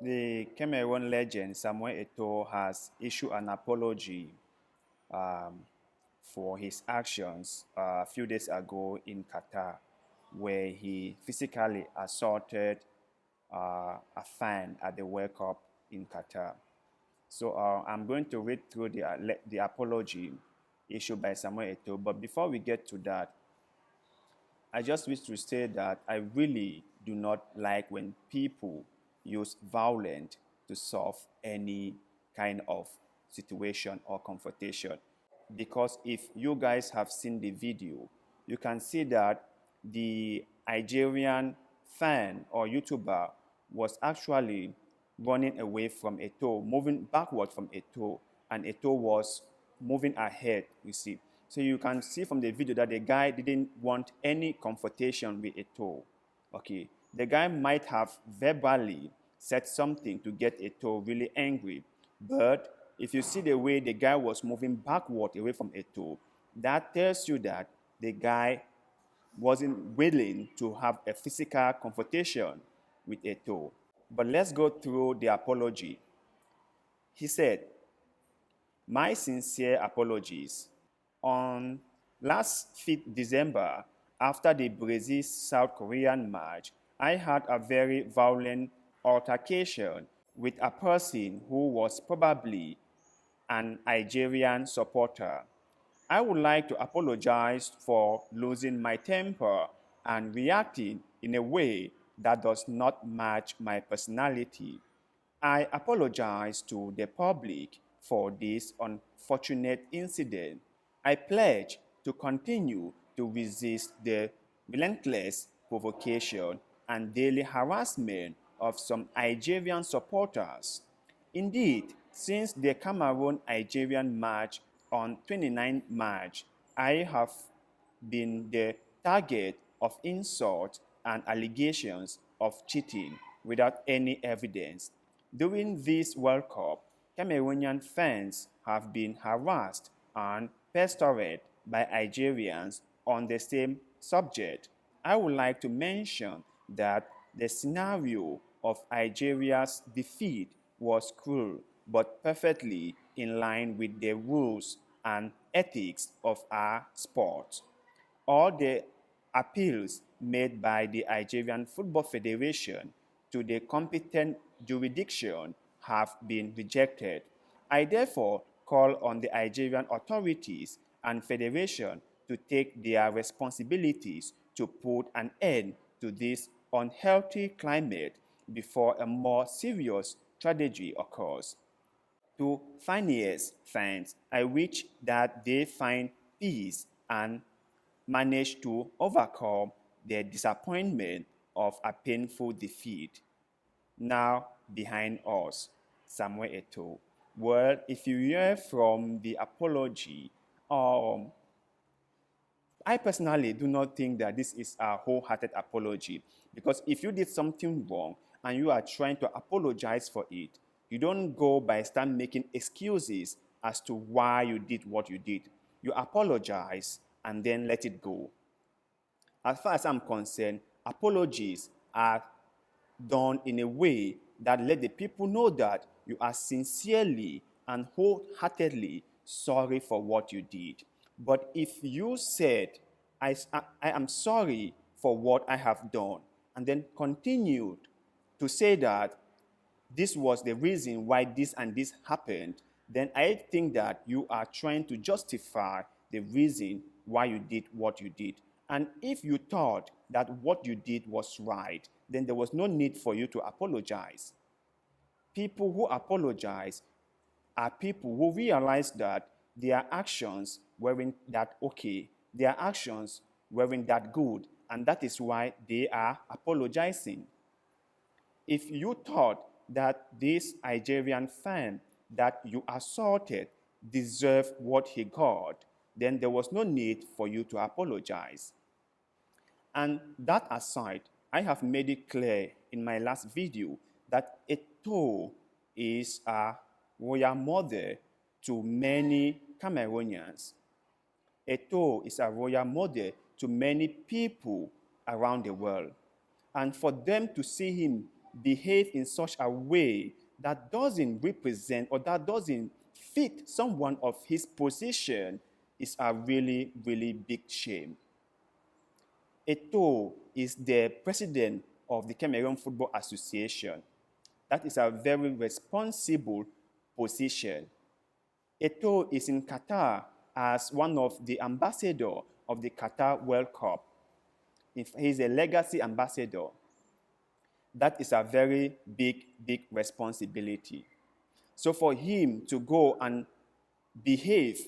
The Cameroon legend Samuel Eto'o has issued an apology um, for his actions a few days ago in Qatar, where he physically assaulted a fan at the World Cup in Qatar. So I'm going to read through the apology issued by Samuel Eto'o. But before we get to that, I just wish to say that I really do not like when people use violence to solve any kind of situation or confrontation. Because if you guys have seen the video, you can see that the Algerian fan or YouTuber was actually running away from Eto'o, moving backward from Eto'o, and Eto'o was moving ahead, you see. So you can see from the video that the guy didn't want any confrontation with Eto'o. Okay, the guy might have verbally said something to get Eto'o really angry, but if you see the way the guy was moving backward away from Eto'o, that tells you that the guy wasn't willing to have a physical confrontation with Eto'o. But let's go through the apology. He said, "My sincere apologies. On last 5th December, after the Brazil-South Korean match, I had a very violent altercation with a person who was probably an Algerian supporter. I would like to apologize for losing my temper and reacting in a way that does not match my personality. I apologize to the public for this unfortunate incident. I pledge to continue to resist the relentless provocation and daily harassment of some Algerian supporters. Indeed, since the Cameroon-Algerian match on 29 March, I have been the target of insults and allegations of cheating without any evidence. During this World Cup, Cameroonian fans have been harassed and pestered by Algerians on the same subject. I would like to mention that the scenario of Algeria's defeat was cruel but perfectly in line with the rules and ethics of our sport. All the appeals made by the Algerian Football Federation to the competent jurisdiction have been rejected. I therefore call on the Algerian authorities and federation to take their responsibilities to put an end to this unhealthy climate before a more serious tragedy occurs. To Phineas fans, I wish that they find peace and manage to overcome their disappointment of a painful defeat. Now behind us, Samuel Eto'o. Well, if you hear from the apology, I personally do not think that this is a wholehearted apology, because if you did something wrong and you are trying to apologize for it, you don't go by start making excuses as to why you did what you did. You apologize and then let it go. As far as I'm concerned, apologies are done in a way that let the people know that you are sincerely and wholeheartedly sorry for what you did. But if you said, I am sorry for what I have done, and then continued to say that this was the reason why this and this happened, then I think that you are trying to justify the reason why you did what you did. And if you thought that what you did was right, then there was no need for you to apologize. People who apologize are people who realize that their actions weren't that okay, their actions weren't that good, and that is why they are apologizing. If you thought that this Algerian fan that you assaulted deserved what he got, then there was no need for you to apologize. And that aside, I have made it clear in my last video that Eto'o is a royal mother to many Cameroonians. Eto'o is a royal model to many people around the world. And for them to see him behave in such a way that doesn't represent or that doesn't fit someone of his position is a really, really big shame. Eto'o is the president of the Cameroon Football Association. That is a very responsible position. Eto'o is in Qatar as one of the ambassadors of the Qatar World Cup. He's a legacy ambassador. That is a very big, big responsibility. So for him to go and behave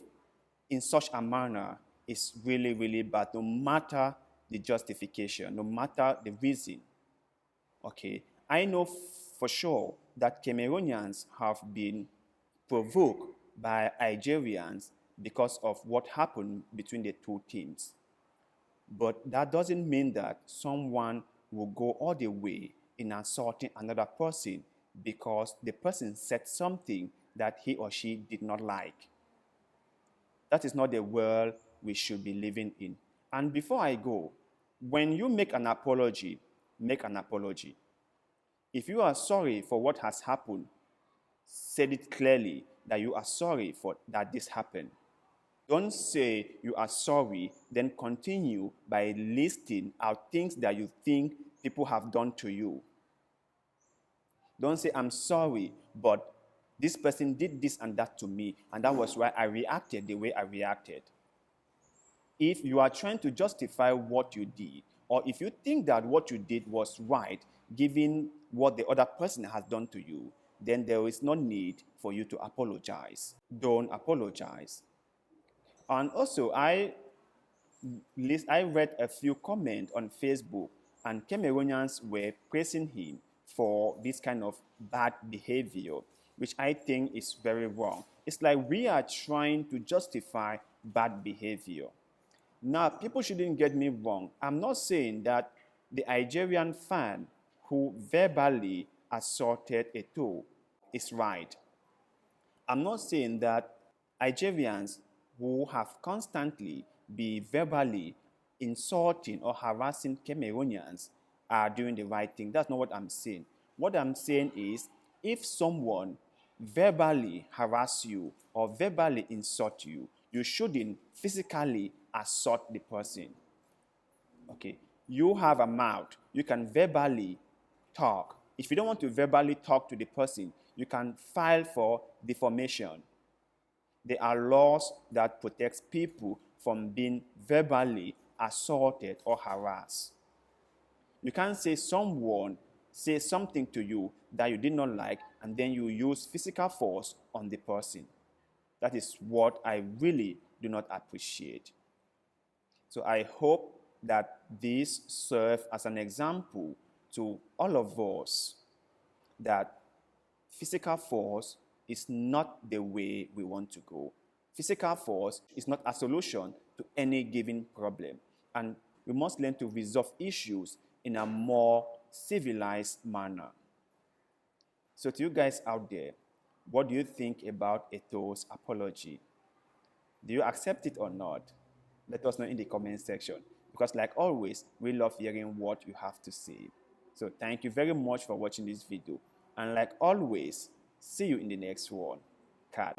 in such a manner is really, really bad, no matter the justification, no matter the reason. Okay, I know for sure that Cameroonians have been provoked by Algerians because of what happened between the two teams. But that doesn't mean that someone will go all the way in assaulting another person because the person said something that he or she did not like. That is not the world we should be living in. And before I go, when you make an apology, make an apology. If you are sorry for what has happened, say it clearly that you are sorry for that this happened. Don't say you are sorry, then continue by listing out things that you think people have done to you. Don't say, I'm sorry, but this person did this and that to me, and that was why I reacted the way I reacted. If you are trying to justify what you did, or if you think that what you did was right, given what the other person has done to you, then there is no need for you to apologize. Don't apologize. And also, I read a few comments on Facebook, and Cameroonians were praising him for this kind of bad behavior, which I think is very wrong. It's like we are trying to justify bad behavior. Now, people shouldn't get me wrong. I'm not saying that the Algerian fan who verbally assaulted Eto'o is right. I'm not saying that Algerians who have constantly been verbally insulting or harassing Cameroonians are doing the right thing. That's not what I'm saying. What I'm saying is, if someone verbally harass you or verbally insult you, you shouldn't physically assault the person. Okay, you have a mouth. You can verbally talk. If you don't want to verbally talk to the person, you can file for defamation. There are laws that protect people from being verbally assaulted or harassed. You can't say someone say something to you that you did not like and then you use physical force on the person. That is what I really do not appreciate. So I hope that this serves as an example to all of us that physical force is not the way we want to go. Physical force is not a solution to any given problem. And we must learn to resolve issues in a more civilized manner. So to you guys out there, what do you think about Eto'o's apology? Do you accept it or not? Let us know in the comment section. Because like always, we love hearing what you have to say. So thank you very much for watching this video. And like always, see you in the next one. Cut.